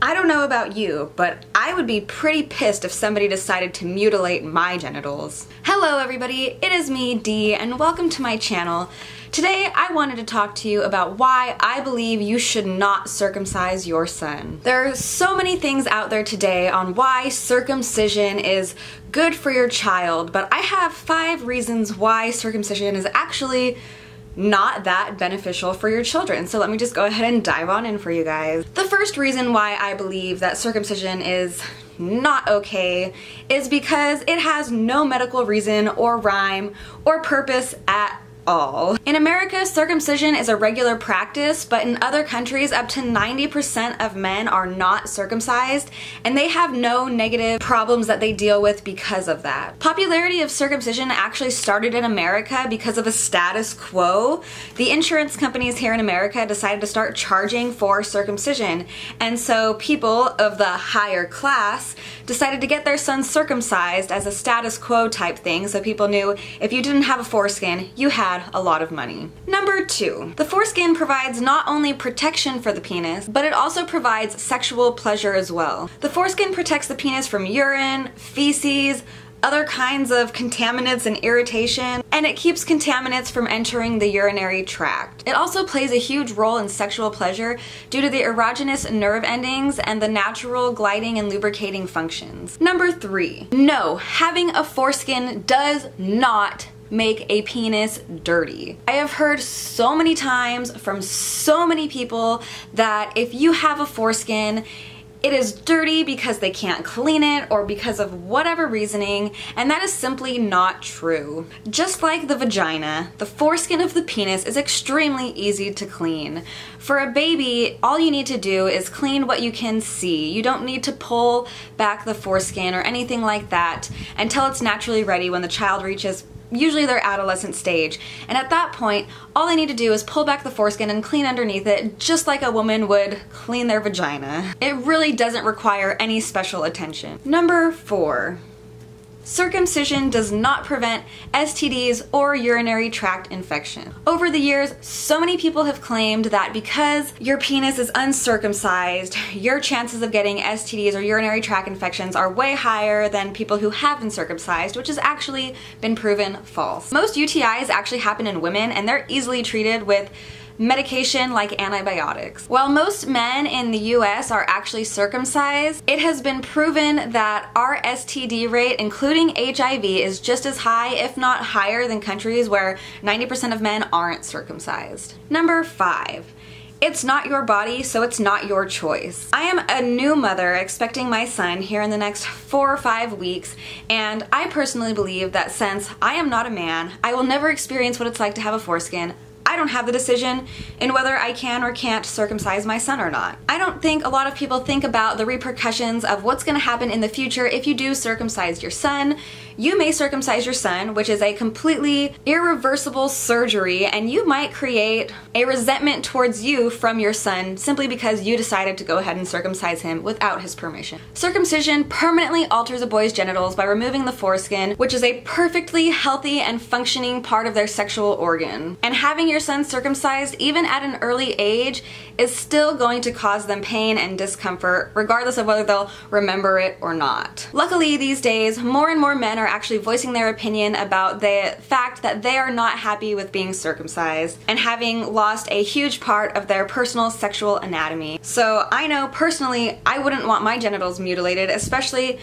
I don't know about you, but I would be pretty pissed if somebody decided to mutilate my genitals. Hello everybody, it is me, Dee, and welcome to my channel. Today I wanted to talk to you about why I believe you should not circumcise your son. There are so many things out there today on why circumcision is good for your child, but I have 5 reasons why circumcision is actually not that beneficial for your children. So let me just go ahead and dive on in for you guys. The first reason why I believe that circumcision is not okay is because it has no medical reason or rhyme or purpose at all. In America, circumcision is a regular practice, but in other countries, up to 90% of men are not circumcised, and they have no negative problems that they deal with because of that. Popularity of circumcision actually started in America because of a status quo. The insurance companies here in America decided to start charging for circumcision, and so people of the higher class decided to get their sons circumcised as a status quo type thing, so people knew if you didn't have a foreskin, you had a lot of money. Number 2, the foreskin provides not only protection for the penis, but it also provides sexual pleasure as well. The foreskin protects the penis from urine, feces, other kinds of contaminants and irritation, and it keeps contaminants from entering the urinary tract. It also plays a huge role in sexual pleasure due to the erogenous nerve endings and the natural gliding and lubricating functions. Number 3, no, having a foreskin does not make a penis dirty. I have heard so many times from so many people that if you have a foreskin, it is dirty because they can't clean it or because of whatever reasoning, and that is simply not true. Just like the vagina, the foreskin of the penis is extremely easy to clean. For a baby, all you need to do is clean what you can see. You don't need to pull back the foreskin or anything like that until it's naturally ready when the child reaches usually their adolescent stage. And at that point, all they need to do is pull back the foreskin and clean underneath it, just like a woman would clean their vagina. It really doesn't require any special attention. Number 4. Circumcision does not prevent STDs or urinary tract infection. Over the years, so many people have claimed that because your penis is uncircumcised, your chances of getting STDs or urinary tract infections are way higher than people who have been circumcised, which has actually been proven false. Most UTIs actually happen in women, and they're easily treated with medication like antibiotics. While most men in the US are actually circumcised, it has been proven that our STD rate, including HIV, is just as high, if not higher, than countries where 90% of men aren't circumcised. Number 5. It's not your body, so it's not your choice. I am a new mother expecting my son here in the next 4 or 5 weeks, and I personally believe that since I am not a man, I will never experience what it's like to have a foreskin. I don't have the decision in whether I can or can't circumcise my son or not. I don't think a lot of people think about the repercussions of what's going to happen in the future if you do circumcise your son. You may circumcise your son, which is a completely irreversible surgery, and you might create a resentment towards you from your son simply because you decided to go ahead and circumcise him without his permission. Circumcision permanently alters a boy's genitals by removing the foreskin, which is a perfectly healthy and functioning part of their sexual organ. And having your son circumcised, even at an early age, is still going to cause them pain and discomfort, regardless of whether they'll remember it or not. Luckily, these days, more and more men are actually voicing their opinion about the fact that they are not happy with being circumcised and having lost a huge part of their personal sexual anatomy. So I know personally I wouldn't want my genitals mutilated, especially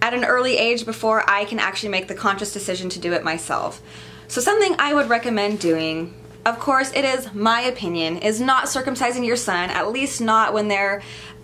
at an early age before I can actually make the conscious decision to do it myself. So something I would recommend doing, of course it is my opinion, is not circumcising your son, at least not when they're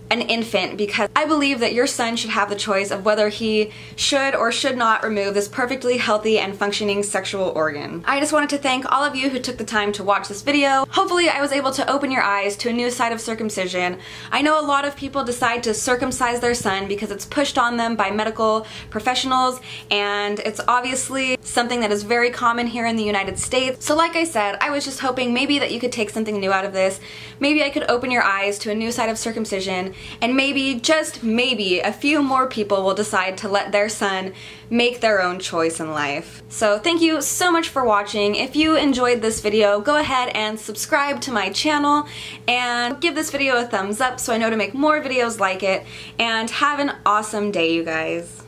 an infant, because I believe that your son should have the choice of whether he should or should not remove this perfectly healthy and functioning sexual organ. I just wanted to thank all of you who took the time to watch this video. Hopefully I was able to open your eyes to a new side of circumcision. I know a lot of people decide to circumcise their son because it's pushed on them by medical professionals, and it's obviously something that is very common here in the United States. So like I said, I was just hoping maybe that you could take something new out of this. Maybe I could open your eyes to a new side of circumcision and maybe, just maybe, a few more people will decide to let their son make their own choice in life. So thank you so much for watching. If you enjoyed this video, go ahead and subscribe to my channel and give this video a thumbs up so I know to make more videos like it, and have an awesome day, you guys.